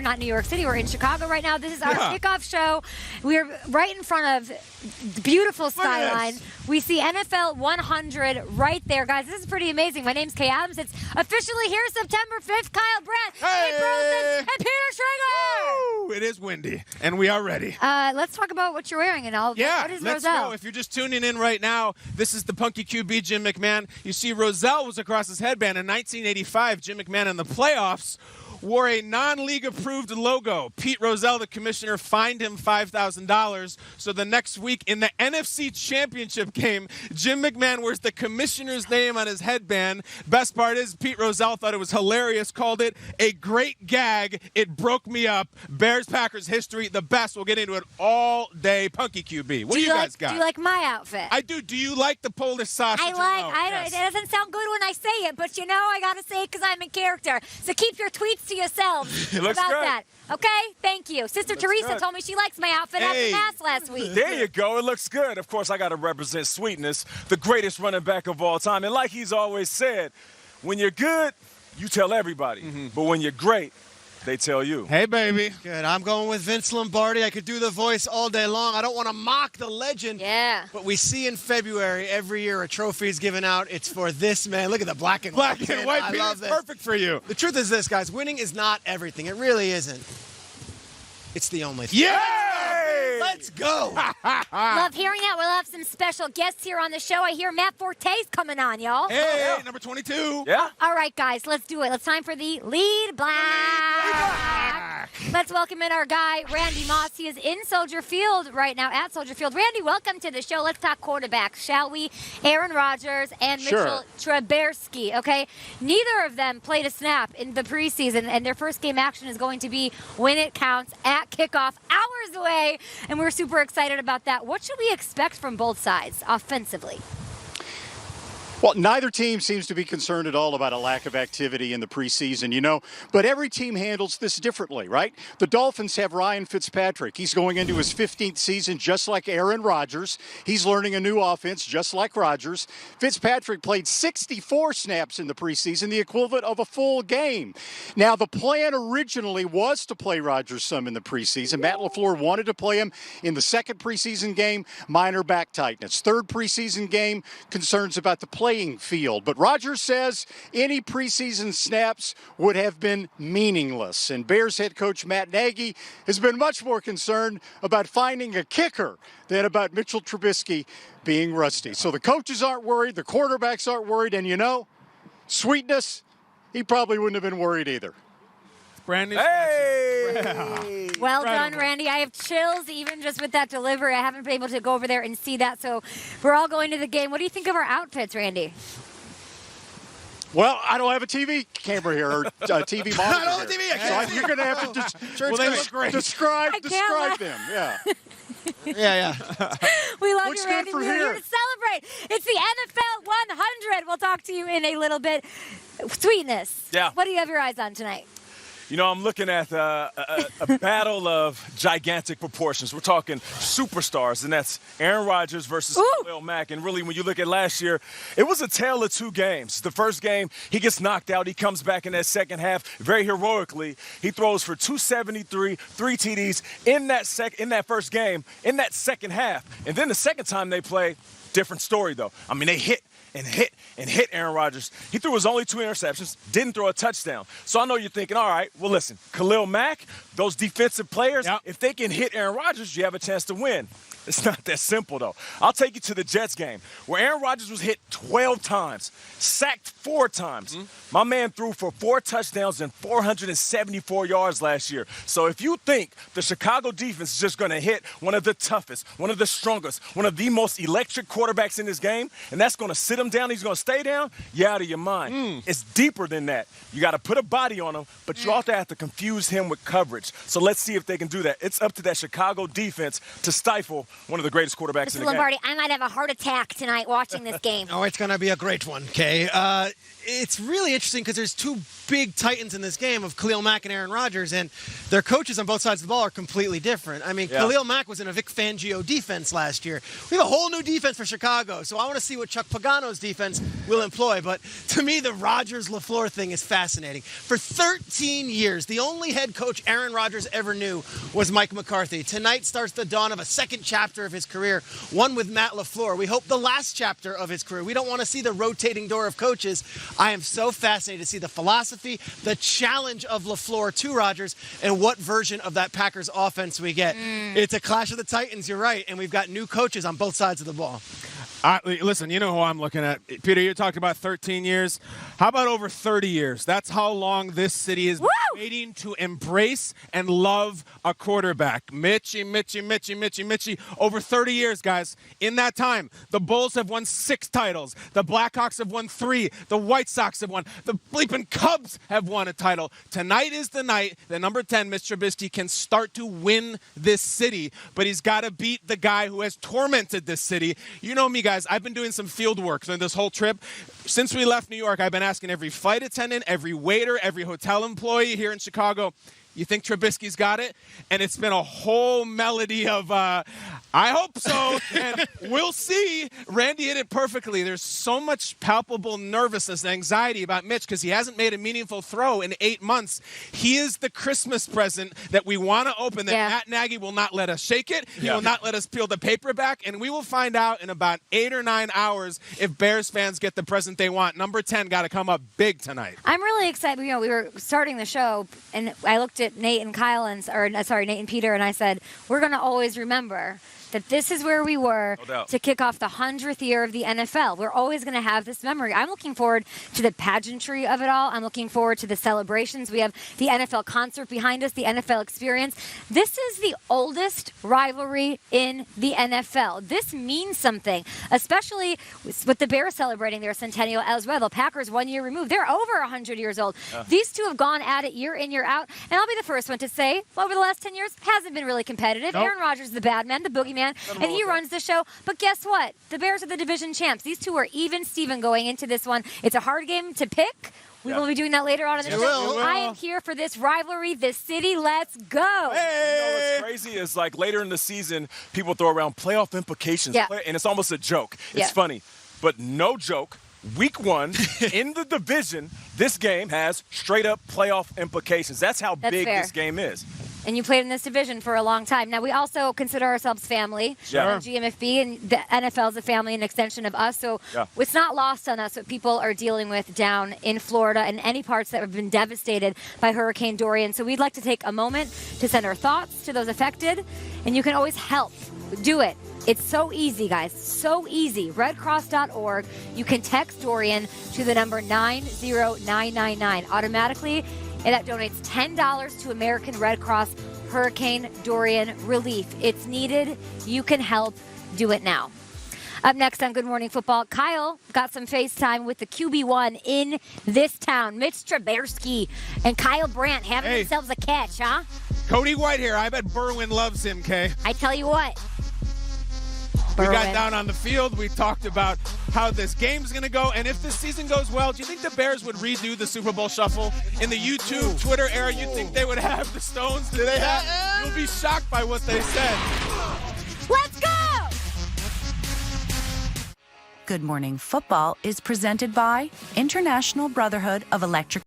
or not New York City. We're in Chicago right now. This is our kickoff show. We're right in front of the beautiful skyline. We see NFL 100 right there, guys. This is pretty amazing. My name's Kay Adams. It's officially here, September 5th. Kyle Brandt, Dave Burleson, and Peter Schrager. Woo! It is windy, and we are ready. Let's talk about what you're wearing and all. Yeah, what is let's Roselle? go. If you're just tuning in right now, this is the punky QB, Jim McMahon. You see, Roselle was across his headband in 1985. Jim McMahon in the playoffs wore a non-league approved logo. Pete Rozelle, the commissioner, fined him $5,000. So the next week in the NFC Championship game, Jim McMahon wears the commissioner's name on his headband. Best part is Pete Rozelle thought it was hilarious, called it a great gag. It broke me up. Bears-Packers history, the best. We'll get into it all day. Punky QB. What do you guys got? Do you like my outfit? I do. Do you like the Polish sausage? It doesn't sound good when I say it, but you know I got to say it because I'm in character. So keep your tweets to yourselves about that. Okay? Thank you. Sister Teresa told me she likes my outfit after Mass last week. There you go. It looks good. Of course, I got to represent Sweetness, the greatest running back of all time. And like he's always said, when you're good, you tell everybody. But when you're great, they tell you. Hey, baby. Good. I'm going with Vince Lombardi. I could do the voice all day long. I don't want to mock the legend. Yeah. But we see in February every year a trophy is given out. It's for this man. Look at the black and white. Black and white. I love this. Perfect for you. The truth is this, guys. Winning is not everything. It really isn't. It's the only thing. Yeah! Let's go. Love hearing that. We'll have some special guests here on the show. I hear Matt Forte's coming on, y'all. Hey, number 22. Yeah. All right, guys, let's do it. It's time for the Lead Black. Let's welcome in our guy, Randy Moss. He is in Soldier Field right now, at Soldier Field. Randy, welcome to the show. Let's talk quarterbacks, shall we? Aaron Rodgers and Mitchell Trubisky, okay? Neither of them played a snap in the preseason, and their first game action is going to be when it counts at kickoff, hours away, and we're super excited about that. What should we expect from both sides offensively? Well, neither team seems to be concerned at all about a lack of activity in the preseason, but every team handles this differently, right? The Dolphins have Ryan Fitzpatrick. He's going into his 15th season just like Aaron Rodgers. He's learning a new offense just like Rodgers. Fitzpatrick played 64 snaps in the preseason, the equivalent of a full game. Now, the plan originally was to play Rodgers some in the preseason. Matt LaFleur wanted to play him in the second preseason game, minor back tightness. Third preseason game, concerns about the playing field. But Rodgers says any preseason snaps would have been meaningless. And Bears head coach Matt Nagy has been much more concerned about finding a kicker than about Mitchell Trubisky being rusty. So the coaches aren't worried, the quarterbacks aren't worried, and Sweetness, he probably wouldn't have been worried either. Brand new. Hey! Well done, Randy. I have chills even just with that delivery. I haven't been able to go over there and see that, so we're all going to the game. What do you think of our outfits, Randy? Well, I don't have a TV camera here, or TV monitor. I don't have a TV. So you're going to have to describe them. Yeah. Yeah. We love What's you, Randy. good for We're here here? to celebrate. It's the NFL 100. We'll talk to you in a little bit. Sweetness. Yeah. What do you have your eyes on tonight? I'm looking at a battle of gigantic proportions. We're talking superstars, and that's Aaron Rodgers versus Khalil Mack. And really, when you look at last year, it was a tale of two games. The first game, he gets knocked out. He comes back in that second half very heroically. He throws for 273, 3 TDs in that first game, in that second half. And then the second time they play, different story, though. I mean, they hit Aaron Rodgers. He threw his only 2 interceptions, didn't throw a touchdown. So I know you're thinking, all right, well, listen, Khalil Mack, those defensive players, if they can hit Aaron Rodgers, you have a chance to win. It's not that simple, though. I'll take you to the Jets game where Aaron Rodgers was hit 12 times, sacked 4 times. My man threw for 4 touchdowns and 474 yards last year. So if you think the Chicago defense is just going to hit one of the toughest, one of the strongest, one of the most electric quarterbacks in this game, and that's going to sit him down, he's going to stay down, you're out of your mind. It's deeper than that. You got to put a body on him, but you also have to confuse him with coverage. So let's see if they can do that. It's up to that Chicago defense to stifle one of the greatest quarterbacks in the Lombardi, game. I might have a heart attack tonight watching this game. Oh, it's going to be a great one, Kay. It's really interesting because there's 2 big titans in this game of Khalil Mack and Aaron Rodgers, and their coaches on both sides of the ball are completely different. I mean, Khalil Mack was in a Vic Fangio defense last year. We have a whole new defense for Chicago, so I want to see what Chuck Pagano Toronto's defense will employ. But to me, the Rodgers-LaFleur thing is fascinating. For 13 years, the only head coach Aaron Rodgers ever knew was Mike McCarthy. Tonight starts the dawn of a second chapter of his career, one with Matt LaFleur. We hope the last chapter of his career. We don't want to see the rotating door of coaches. I am so fascinated to see the philosophy, the challenge of LaFleur to Rodgers, and what version of that Packers offense we get. It's a clash of the Titans, you're right, and we've got new coaches on both sides of the ball. Listen, you know who I'm looking at. Peter, you talked about 13 years. How about over 30 years? That's how long this city is waiting to embrace and love a quarterback. Mitchie. Over 30 years, guys. In that time, the Bulls have won 6 titles. The Blackhawks have won 3. The White Sox have won. The bleeping Cubs have won a title. Tonight is the night that number 10, Mitch Trubisky, can start to win this city, but he's got to beat the guy who has tormented this city. You know me, guys. I've been doing some field work on this whole trip. Since we left New York, I've been asking every flight attendant, every waiter, every hotel employee here in Chicago, you think Trubisky's got it? And it's been a whole melody of, I hope so, and we'll see. Randy hit it perfectly. There's so much palpable nervousness and anxiety about Mitch because he hasn't made a meaningful throw in 8 months. He is the Christmas present that we want to open, that Matt Nagy will not let us shake it. He will not let us peel the paper back, and we will find out in about 8 or 9 hours if Bears fans get the present they want. Number 10 got to come up big tonight. I'm really excited. You know, we were starting the show, and I looked at Nate and Nate and Peter, and I said, we're going to always remember that this is where we were to kick off the 100th year of the NFL. We're always going to have this memory. I'm looking forward to the pageantry of it all. I'm looking forward to the celebrations. We have the NFL concert behind us, the NFL experience. This is the oldest rivalry in the NFL. This means something, especially with the Bears celebrating their centennial as well. The Packers 1 year removed. They're over 100 years old. These two have gone at it year in, year out. And I'll be the first one to say, over the last 10 years, hasn't been really competitive. Aaron Rodgers is the bad man, the boogeyman, and he runs the show. But guess what? The Bears are the division champs. These two are even Steven going into this one. It's a hard game to pick. We will be doing that later on in the show. I am here for this rivalry, this city. Let's go. Hey. You know what's crazy is, like, later in the season, people throw around playoff implications, and it's almost a joke. It's funny, but no joke. Week 1 in the division, this game has straight-up playoff implications. That's how big this game is. And you played in this division for a long time. Now, we also consider ourselves family. GMFB, and the NFL is a family, an extension of us. So it's not lost on us what people are dealing with down in Florida and any parts that have been devastated by Hurricane Dorian. So we'd like to take a moment to send our thoughts to those affected. And you can always help. Do it. It's so easy, guys. So easy. RedCross.org. You can text Dorian to the number 90999. Automatically, and that donates $10 to American Red Cross Hurricane Dorian relief. It's needed. You can help. Do it now. Up next on Good Morning Football, Kyle got some FaceTime with the QB1 in this town, Mitch Trubisky and Kyle Brandt having themselves a catch, huh? Cody White here. I bet Berwin loves him, Kay. I tell you what. We got down on the field. We talked about how this game's going to go. And if this season goes well, do you think the Bears would redo the Super Bowl shuffle? In the YouTube, Twitter era, you'd think they would have the Stones. Do they have? You'll be shocked by what they said. Let's go! Good Morning Football is presented by International Brotherhood of Electric